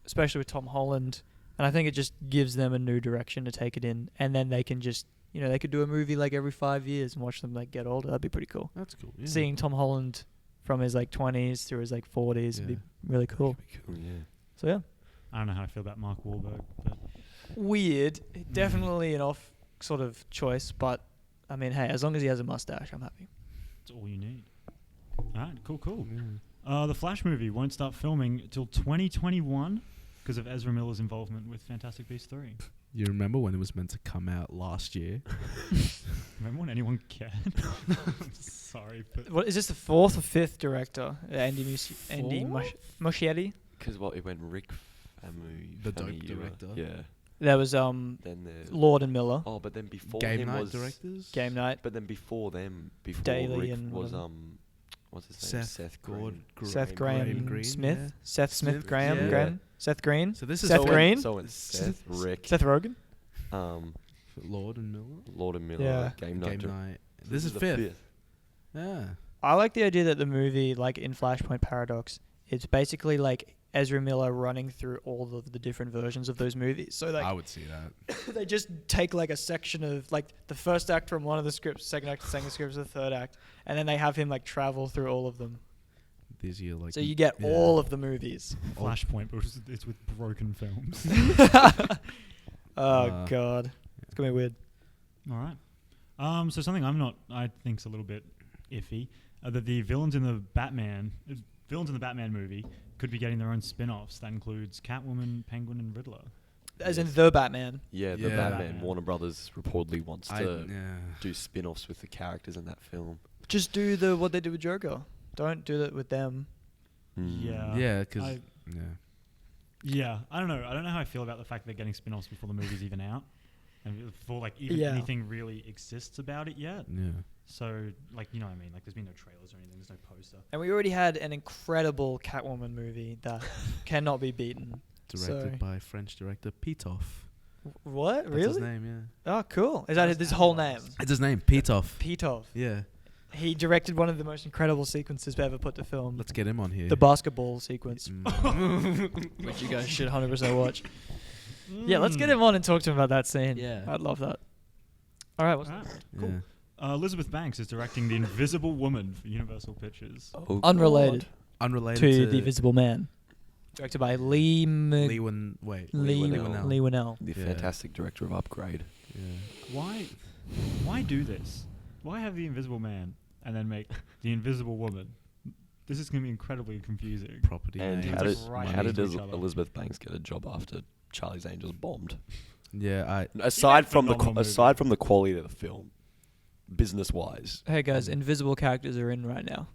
especially with Tom Holland. And I think it just gives them a new direction to take it in. And then they can just, they could do a movie like every 5 years and watch them like get older. That'd be pretty cool.
That's cool. Yeah.
Seeing Tom Holland from his like 20s through his like 40s would be really cool.
Cool, yeah.
So yeah,
I don't know how I feel about Mark Wahlberg, but
weird. Definitely an off sort of choice, but I mean, hey, as long as he has a mustache, I'm happy.
it's all you need. All right, cool.
Yeah.
The Flash movie won't start filming till 2021 because of Ezra Miller's involvement with Fantastic Beasts 3.
You remember when it was meant to come out last year?
Remember when anyone cared? I'm sorry, but
What is this? The 4th or 5th director, Andy Muschietti?
Because it went Rick Famu.
The dope
Famuyiwa.
director.
Yeah.
There was
Then there's
Lord and Miller,
Oh, but then before
Game
him
night
was
directors?
Game Night,
But then before them, before
Daly
Rick
and
was
whatever.
what's his name?
Seth
Graham.
Seth Graham
Green,
Smith,
yeah.
Seth Smith
Smith,
Graham,
yeah.
Graham, Seth Green,
So this is
Seth
all
Green?
So it's Seth, Rick,
Seth Rogen.
Lord and Miller.
Lord and Miller,
Yeah.
Game Night.
Game night. This is
the
5th. Yeah.
I like the idea that the movie, like in Flashpoint Paradox, it's basically like Ezra Miller running through all of the different versions of those movies. So like
I would see that.
they just take like a section of like the first act from one of the scripts, second act, second script, the third act, and then they have him like travel through all of them.
This year, like.
So you get
yeah.
all of the movies.
Flashpoint, but it's with broken films.
Oh god, it's gonna be weird.
All right. So something I think's a little bit iffy, that the villains in the Batman movie could be getting their own spin-offs. That includes Catwoman, Penguin, and Riddler.
As in the Batman.
Yeah, the
Yeah.
Batman. Warner Brothers reportedly wants to
yeah.
do spin-offs with the characters in that film.
Just do what they did with Joker. Don't do that with them.
Yeah.
Yeah, because.
I-
Yeah.
Yeah, I don't know. I don't know how I feel about the fact they're getting spin-offs before the movie's even out, and before like even
Yeah.
anything really exists about it yet.
Yeah.
So like what I mean? Like there's been no trailers or anything. There's no poster.
And we already had an incredible Catwoman movie that cannot be beaten.
Directed
So-
by French director Pitoff.
What?
That's
Really?
his name, yeah.
Oh, cool. Is that his whole name?
It's his name, Pitoff.
Petov.
Yeah.
He directed one of the most incredible sequences ever put to film.
Let's get him on here.
The basketball sequence,
Mm.
which you guys should 100% watch. Yeah, let's get him on and talk to him about that scene.
Yeah.
I'd love that. All right, what's
Alright,
Yeah.
cool. Elizabeth Banks is directing The Invisible Woman for Universal Pictures.
Oh,
unrelated
God.
Unrelated
to The Invisible Man? Directed by Lee
Winnell.
Winnell.
The
Yeah.
fantastic director of Upgrade.
Yeah.
Why do this? Why have The Invisible Man and then make The Invisible Woman? This is going to be incredibly confusing.
Property
And
names.
how did,
Just right
how did
next to each other.
Elizabeth Banks get a job after Charlie's Angels bombed?
Yeah,
Aside from the
phenomenal
aside from the quality of the film, business wise.
Hey guys, invisible characters are in right now.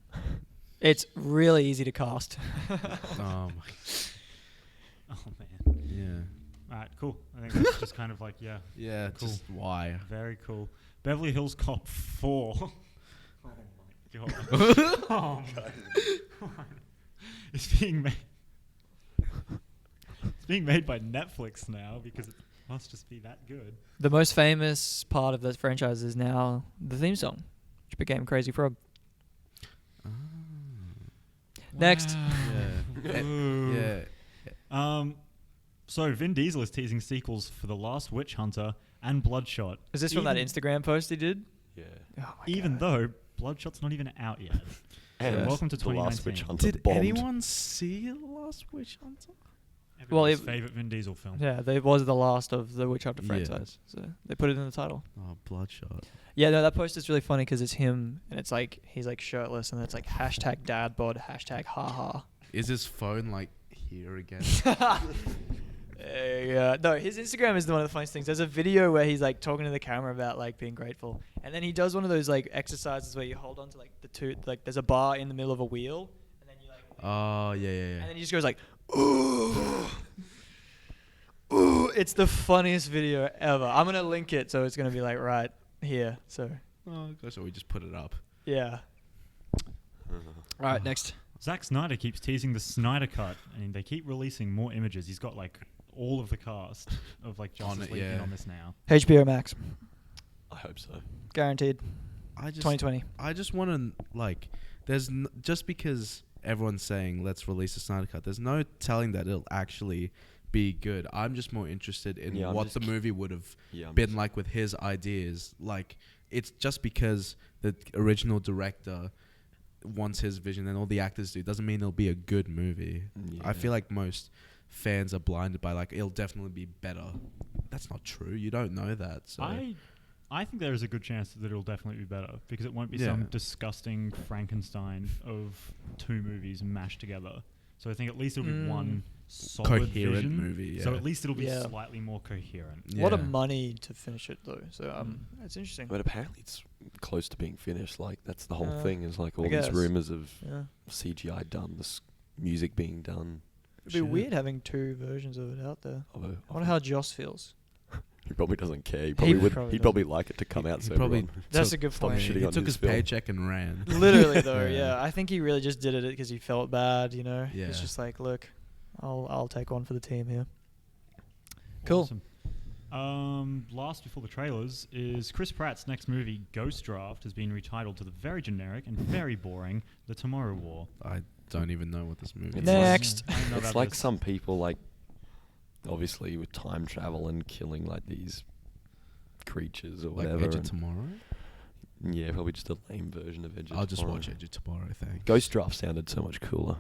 It's really easy to cast.
Oh my.
Oh man.
Yeah.
All right, cool. I think that's just kind of like
Yeah.
Cool.
Just why?
very cool. Beverly Hills Cop 4. Oh my god. Oh my god. It's being made. It's being made by Netflix now because it must just be that good.
The most famous part of the franchise is now the theme song, which became Crazy Frog. Next.
So Vin Diesel is teasing sequels for The Last Witch Hunter and Bloodshot.
Is this from that Instagram post he did?
Yeah.
Oh my
Even
God.
though Bloodshot's not even out yet.
And
welcome to
The Last
2019.
Witch Hunter
Did
bombed.
anyone see The Last Witch Hunter?
Everybody's favourite Vin Diesel film.
Yeah, they was the last of the Witch Hunter
Yeah.
franchise, so they put it in the title.
Oh, Bloodshot.
Yeah, no, that post is really funny because it's him and it's like he's like shirtless and it's like #dadbod, #haha.
Is his phone like here again?
No, his Instagram is one of the funniest things. There's a video where he's like talking to the camera about like being grateful, and then he does one of those like exercises where you hold on to like the two, like there's a bar in the middle of a wheel, and then you like.
Oh, yeah.
And then he just goes like, ooh, ooh. It's the funniest video ever. I'm gonna link it, so it's gonna be like right here. So.
Oh, gosh, so we just put it up.
Yeah. All right, next.
Zack Snyder keeps teasing the Snyder Cut, and they keep releasing more images. He's got like all of the cast of like Justice League in on this now.
HBO Max,
I hope so.
guaranteed. 2020.
I just want to like. Just because everyone's saying let's release a Snyder Cut, there's no telling that it'll actually be good. I'm just more interested in what the movie would have been like with his ideas. Like, it's just because the original director wants his vision and all the actors do doesn't mean it'll be a good movie.
Yeah.
I feel like most fans are blinded by like it'll definitely be better. That's not true. You don't know that. So
I think there is a good chance that it'll definitely be better because it won't be some disgusting Frankenstein of two movies mashed together. So I think at least it'll be one solid
coherent
vision.
movie. Yeah.
So at least it'll be slightly more coherent.
Yeah. What a money to finish it though. So it's interesting.
But apparently it's close to being finished. Like that's the whole thing. Is like all these rumors of CGI done, this music being done.
It'd be weird having two versions of it out there. I wonder how Joss feels.
He probably doesn't care. He'd probably like it to come out. So
that's a good point.
He took his paycheck and ran.
Literally though, yeah. I think he really just did it because he felt bad. You know, it's just like, look, I'll take one for the team here. Cool.
Awesome. Last before the trailers is Chris Pratt's next movie, Ghost Draft, has been retitled to the very generic and very boring The Tomorrow War.
I don't even know what this movie is.
Next.
It's like some people like, obviously with time travel and killing like these creatures or whatever.
Like Edge of Tomorrow?
Yeah, probably just a lame version of Edge of Tomorrow.
I'll just watch Edge of Tomorrow, thanks.
Ghost Draft sounded so much cooler.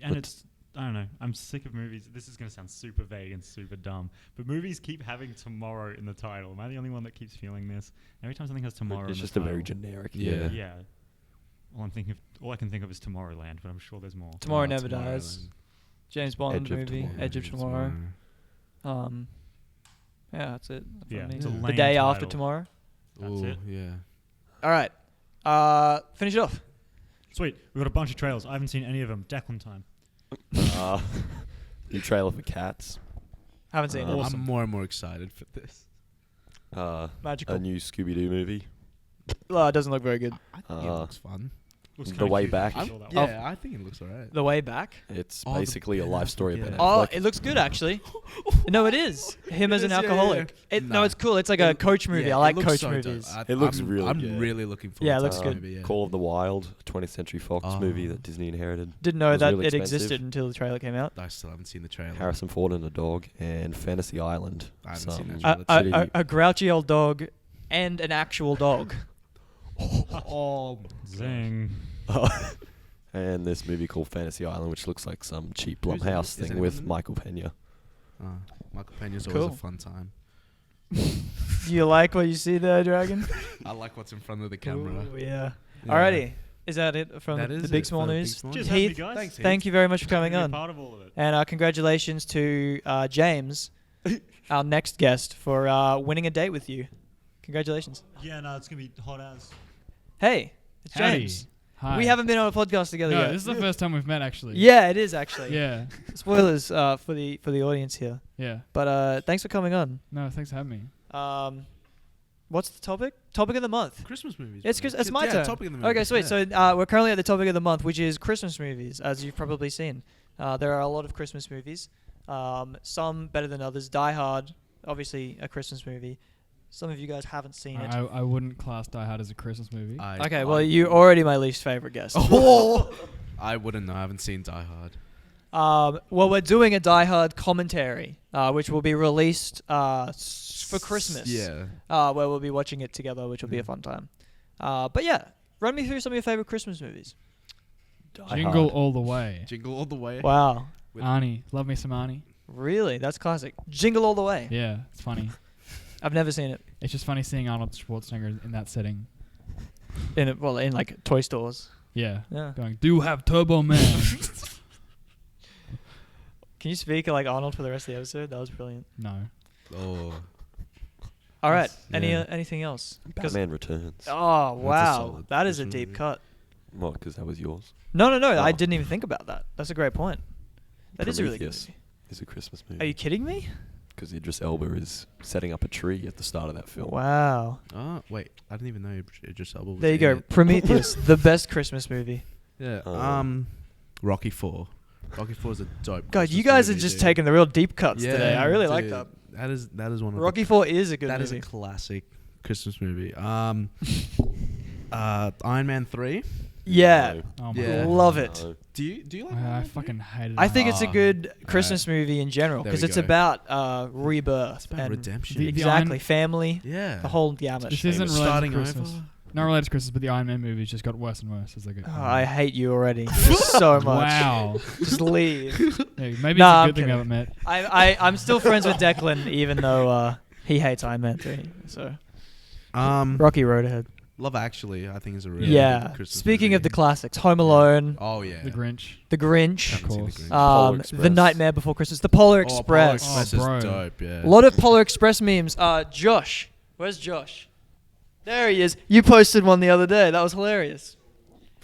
And it's, I don't know, I'm sick of movies. This is going to sound super vague and super dumb, but movies keep having tomorrow in the title. Am I the only one that keeps feeling this? Every time something has tomorrow in the title.
It's just a very generic,
Yeah. All I can think of is Tomorrowland, but I'm sure there's more.
Tomorrow Never Dies. James Bond movie, Edge of Tomorrow. Yeah, that's it.
Yeah,
it's
a
the
lame
day
title.
after tomorrow.
That's it.
Yeah.
All right. Finish it off.
Sweet. We've got a bunch of trailers. I haven't seen any of them. Declan time.
New trailer for Cats.
Haven't seen it.
I'm more and more excited for this.
Magical.
A new Scooby-Doo movie.
It doesn't look very good.
I think it looks fun.
The Way Back.
I think it looks alright.
The Way Back?
It's basically a life story of Ben
Oh,
Affleck.
it looks good actually. No, it is. Him as an alcoholic. No, it's cool. It's like a coach movie. I like coach movies.
It looks really good.
I'm really looking forward to
Yeah, it looks
this
good.
movie,
Call of the Wild, 20th Century Fox movie that Disney inherited.
Didn't know that
really
it
expensive.
existed until the trailer came out.
I still haven't seen the trailer.
Harrison Ford and a dog, and Fantasy Island.
I haven't seen that trailer.
A grouchy old dog and an actual dog.
Zing.
And this movie called Fantasy Island, which looks like some cheap Blumhouse thing with Michael Pena.
Michael Pena's always a fun time.
Do you like what you see there, Dragon?
I like what's in front of the camera.
Ooh, yeah. Alrighty. Is that it from the Big Small News?
Cheers,
Heath,
guys.
Thanks, thank you very much for coming on.
Part of all of it.
And congratulations to James, our next guest, for winning a date with you. Congratulations.
Yeah, no, it's going to be hot as.
Hey, it's James.
Hi.
We haven't been on a podcast together yet.
No, this is the first time we've met, actually.
Yeah, it is actually.
Yeah.
Spoilers for the audience here.
Yeah.
But thanks for coming on.
No, thanks for having me.
What's the topic? Topic of the month.
Christmas movies.
It's my turn.
Topic of the movie.
Okay, sweet. So we're currently at the topic of the month, which is Christmas movies, as you've probably seen. There are a lot of Christmas movies. Some better than others. Die Hard, obviously a Christmas movie. Some of you guys haven't seen it.
I wouldn't class Die Hard as a Christmas movie.
Okay, well, you're already my least favorite guest.
I wouldn't know. I haven't seen Die Hard.
Well, we're doing a Die Hard commentary, which will be released for Christmas.
Yeah.
Where we'll be watching it together, which will be a fun time. But yeah, run me through some of your favorite Christmas movies.
Jingle All the Way.
Jingle All the Way.
Wow.
Arnie. Love me some Arnie.
Really? That's classic. Jingle All the Way.
Yeah, it's funny.
I've never seen it.
It's just funny seeing Arnold Schwarzenegger in that setting.
In like toy stores.
Yeah.
Yeah.
Going, do you have Turbo Man?
Can you speak like Arnold for the rest of the episode? That was brilliant.
No.
Oh.
All right.
Yeah.
Anything else?
Batman Returns.
Oh wow,
solid
that is a
Christmas
deep
movie.
cut.
What? Because that was yours.
No.
Oh.
I didn't even think about that. That's a great point. That is a really good
Prometheus
movie.
is a Christmas
Are
movie.
you kidding me?
Because Idris Elba is setting up a tree at the start of that film.
Wow.
Oh, wait. I didn't even know Idris Elba was
There you
in
go.
it.
Prometheus, the best Christmas movie.
Yeah.
Um,
Rocky 4. Rocky 4 is a dope.
God,
Christmas
you guys are
movie,
just
dude.
taking the real deep cuts
Yeah,
today. I really like
dude.
that.
That is one of
Rocky 4 is a good
That is
movie.
a classic Christmas movie. Iron Man 3.
Yeah.
No.
Oh my
Yeah.
God.
Love it.
No.
Do you like?
I fucking hated it.
I think it's a
Ah,
good Christmas movie in general
There
because
we
it's
go.
about rebirth
It's about
and
redemption.
The
exactly
Iron-
family,
Yeah.
the whole gamut.
This isn't related
starting
to Christmas.
over.
Not related to Christmas, but the Iron Man movies just got worse and worse as they go.
Oh, I hate you already so much.
Wow.
Just leave.
Hey, maybe
Nah,
it's a good thing we
I'm
haven't met.
I'm still friends with Declan even though he hates Iron Man 3. So Rocky Road ahead.
Love Actually, I think is a really
Yeah.
good Christmas
Speaking
movie.
of the classics, Home Alone,
Oh yeah.
The Grinch.
The Grinch,
Of course.
The Grinch.
Polar
The
Express.
Nightmare Before Christmas, The Polar
Oh, Polar
Express.
Express
Oh, bro.
is dope. Yeah.
A lot of Polar Express memes. Josh, where's Josh? There he is. You posted one the other day. That was hilarious.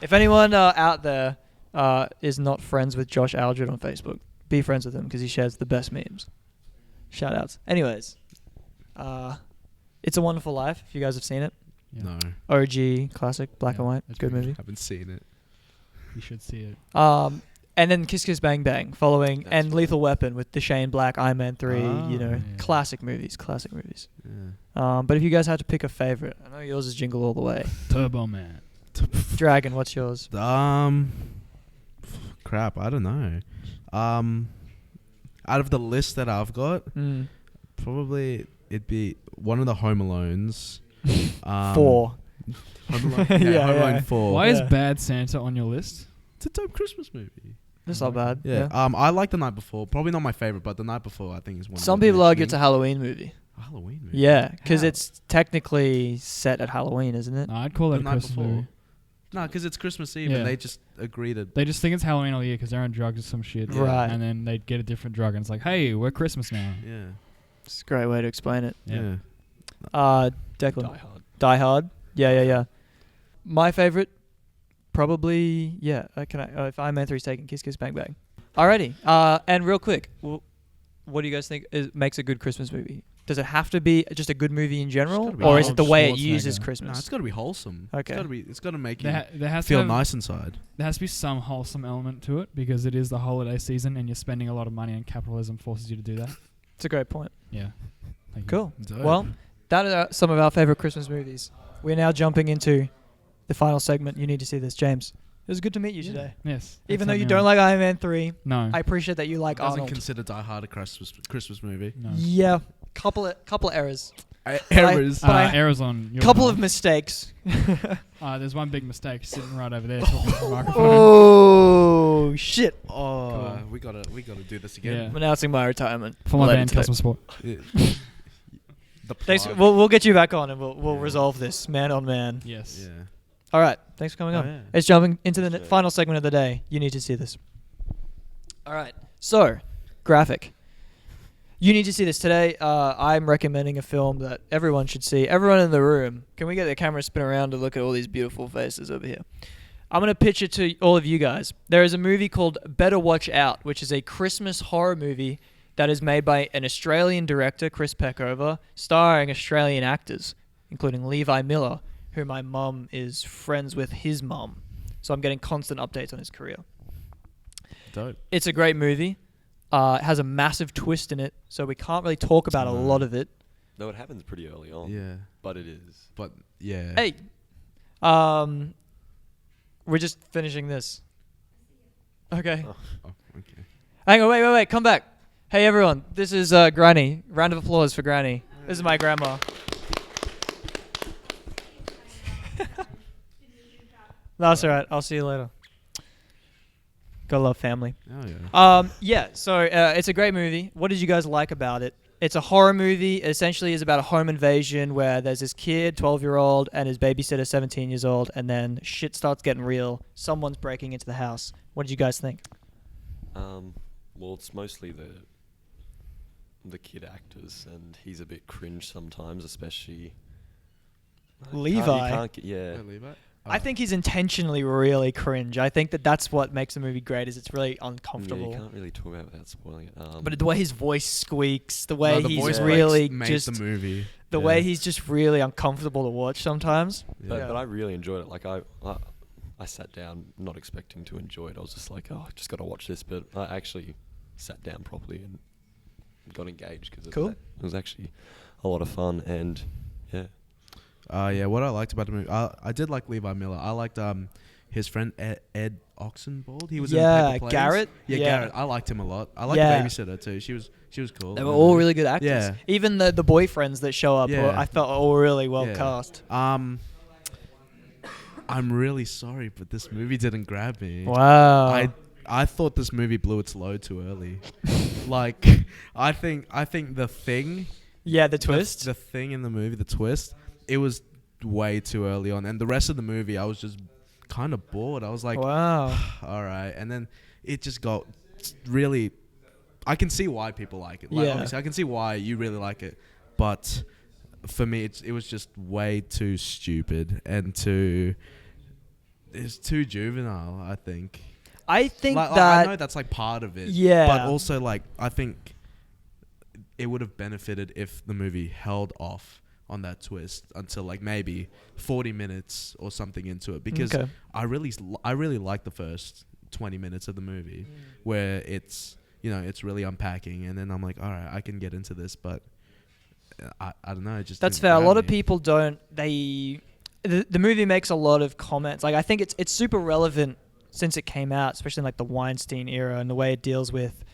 If anyone out there is not friends with Josh Aldred on Facebook, be friends with him because he shares the best memes. Shout outs. Anyways, It's a Wonderful Life. If you guys have seen it,
No,
OG classic, black
Yeah,
and white,
it's
good
pretty
movie.
haven't seen it.
You should see it.
And then Kiss Kiss Bang Bang following,
That's
and
right.
Lethal Weapon with Deshane Black, Iron Man 3,
Ah,
yeah.
classic movies.
Yeah.
But if you guys had to pick a favorite, I know yours is Jingle All the Way.
Turbo Man.
Dragon, what's yours?
Crap, I don't know. Out of the list that I've got, probably it'd be one of the Home Alones.
4.
Home Alone,
Yeah,
Home Alone
yeah.
4.
Why is
Yeah.
Bad Santa on your list?
It's a dope Christmas movie.
That's not bad.
Yeah. I like The Night Before. Probably not my favorite, but The Night Before I think is one.
Some
worth
people argue it's a
mentioning.
Halloween movie.
A Halloween movie.
Yeah, because
How?
it's technically set at Halloween, isn't it?
No, I'd call
The
it a
Night
Christmas
Before.
movie.
No, because it's Christmas Eve
Yeah.
and they just agreed to.
They just think it's Halloween all year because they're on drugs or some shit.
Yeah. Right.
And then they'd get a different drug and it's like, hey, we're Christmas now.
Yeah.
It's a great way to explain it.
Yeah.
Declan.
Die Hard.
Die Hard. Yeah. My favorite, probably, if Iron Man 3's taken, Kiss Kiss Bang Bang. Alrighty. And real quick, what do you guys think makes a good Christmas movie? Does it have to be just a good movie in general,
gotta be
or is it the
Arnold
way it
Schwarzenegger.
uses
No,
Christmas?
it's got to be wholesome.
Okay.
It's got to make you
There has
feel
to have,
nice inside.
There has to be some wholesome element to it because it is the holiday season and you're spending a lot of money and capitalism forces you to do that.
It's a great point.
Yeah. Thank you.
Cool.
Dope.
Well, that are some of our favorite Christmas movies. We're now jumping into the final segment. You need to see this, James. It was good to meet you today.
Yes.
Even though
Thanks
you
for
don't
having
like Iron Man 3,
me on. No.
I appreciate that you like
Doesn't
Arnold.
consider Die Hard a Christmas movie.
No.
Yeah, couple of errors.
Errors.
But I-
errors on your
Couple
part.
of mistakes.
There's one big mistake sitting right over there talking to the microphone.
Oh shit!
Oh,
Cool.
we gotta do this
Yeah.
again.
I'm announcing my retirement.
For my
Later
band,
today.
Customer Sport.
The
Thanks.
plug.
We'll get you back on and we'll
Yeah.
resolve this man on man.
Yes.
Yeah.
All right. Thanks for coming
Oh,
on.
yeah.
It's jumping into the
Sure.
final segment of the day. You need to see this. All right. So, graphic. You need to see this today. I'm recommending a film that everyone should see. Everyone in the room. Can we get the camera spin around to look at all these beautiful faces over here? I'm going to pitch it to all of you guys. There is a movie called Better Watch Out, which is a Christmas horror movie that is made by an Australian director, Chris Peckover, starring Australian actors, including Levi Miller, who my mum is friends with his mum. So I'm getting constant updates on his career.
Dope.
It's a great movie. It has a massive twist in it, so we can't really talk about a lot of it.
No, it happens pretty early on.
Yeah.
But it is.
But yeah.
Hey, we're just finishing this. Okay.
Oh, okay.
Hang on, wait, come back. Hey everyone, this is Granny. Round of applause for Granny. This is my grandma. No, that's alright. I'll see you later. Gotta love family.
Oh yeah.
Yeah. So it's a great movie. What did you guys like about it? It's a horror movie. It essentially is about a home invasion where there's this kid, 12-year-old, and his babysitter, 17 years old, and then shit starts getting real. Someone's breaking into the house. What did you guys think?
Well, it's mostly the kid actors, and he's a bit cringe sometimes, especially
Levi.
Yeah.
Levi?
I think he's intentionally really cringe. I think that's what makes the movie great. Is it's really uncomfortable.
Yeah, you can't really talk about it without spoiling it.
But the way his voice squeaks, the way
the
he's
voice
really
makes
just
the movie.
the way he's just really uncomfortable to watch sometimes.
But I really enjoyed it. Like I sat down not expecting to enjoy it. I was just like, oh, I just got to watch this. But I actually sat down properly and got engaged because it was actually a lot of fun. And yeah.
Yeah, what I liked about the movie, I did like Levi Miller. I liked his friend Ed Oxenbould. He was in Paper Planes.
Garrett.
Yeah, Garrett. I liked him a lot. I liked the babysitter too. She was cool.
They were all really good actors.
Yeah.
Even the boyfriends that show up, I felt all really well cast.
I'm really sorry, but this movie didn't grab me.
Wow.
I thought this movie blew its load too early. Like, I think the thing.
Yeah, the twist.
The thing in the movie, the twist. It was way too early on, and the rest of the movie, I was just kind of bored. I was like,
wow,
all right. And then it just got really. I can see why people like it. Like, obviously, I can see why you really like it, but for me, it was just way too stupid and it's too juvenile. I think.
I think
that I know that's like part of it.
Yeah,
but also like I think it would have benefited if the movie held off on that twist until like maybe 40 minutes or something into it, because I really like the first 20 minutes of the movie where it's really unpacking, and then I'm like, all right, I can get into this, but I don't know, it just
that's fair. A lot of people don't. The movie makes a lot of comments. Like I think it's super relevant since it came out, especially in like the Weinstein era and the way it deals with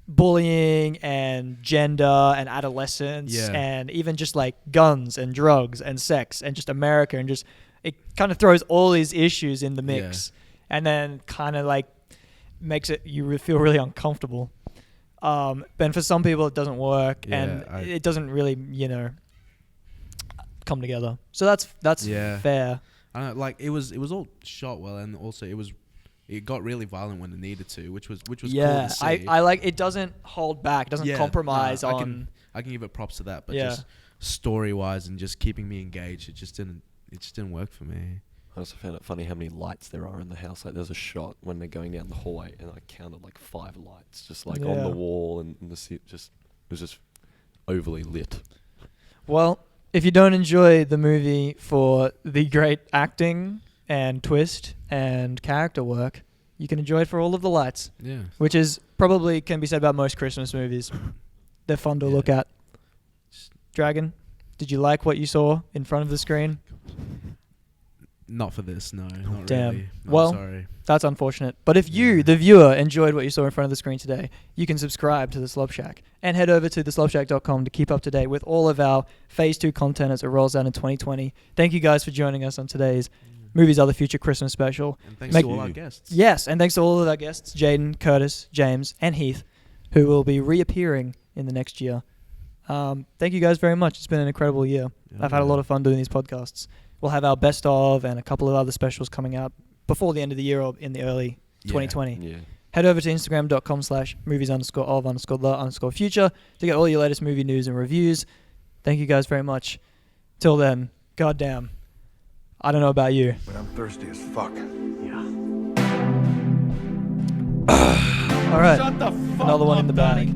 bullying and gender and adolescence and even just like guns and drugs and sex and just America, and just it kind of throws all these issues in the mix and then kind of like makes it you feel really uncomfortable. But for some people it doesn't work and it doesn't really come together. So that's fair.
I don't know, like it was all shot well, and also it got really violent when it needed to, which was cool to see.
I like it. Doesn't hold back. It doesn't compromise on.
I can give it props to that, but just story wise and just keeping me engaged, it just didn't work for me.
I also found it funny how many lights there are in the house. Like there's a shot when they're going down the hallway, and I counted like 5 lights just like on the wall, and it was just overly lit.
Well, if you don't enjoy the movie for the great acting and twist and character work, you can enjoy it for all of the lights. Yeah. Which is probably can be said about most Christmas movies. They're fun to look at. Dragon, did you like what you saw in front of the screen?
Not for this, no. Not
Damn.
Really.
Well,
sorry.
That's unfortunate. But if you, the viewer, enjoyed what you saw in front of the screen today, you can subscribe to The Slop Shack and head over to theslopshack.com to keep up to date with all of our Phase 2 content as it rolls out in 2020. Thank you guys for joining us on today's Movies Are the Future Christmas special.
And thanks to all our guests.
Yes, and thanks to all of our guests, Jaden, Kurtis, James, and Heath, who will be reappearing in the next year. Thank you guys very much. It's been an incredible year. I've had a lot of fun doing these podcasts. We'll have our best of and a couple of other specials coming out before the end of the year or in the early 2020. Yeah. Head over to Instagram.com/movies_of_the_future to get all your latest movie news and reviews. Thank you guys very much. Till then, goddamn. I don't know about you.
But I'm thirsty as fuck. Yeah.
All right. Shut the fuck Another one in the bag.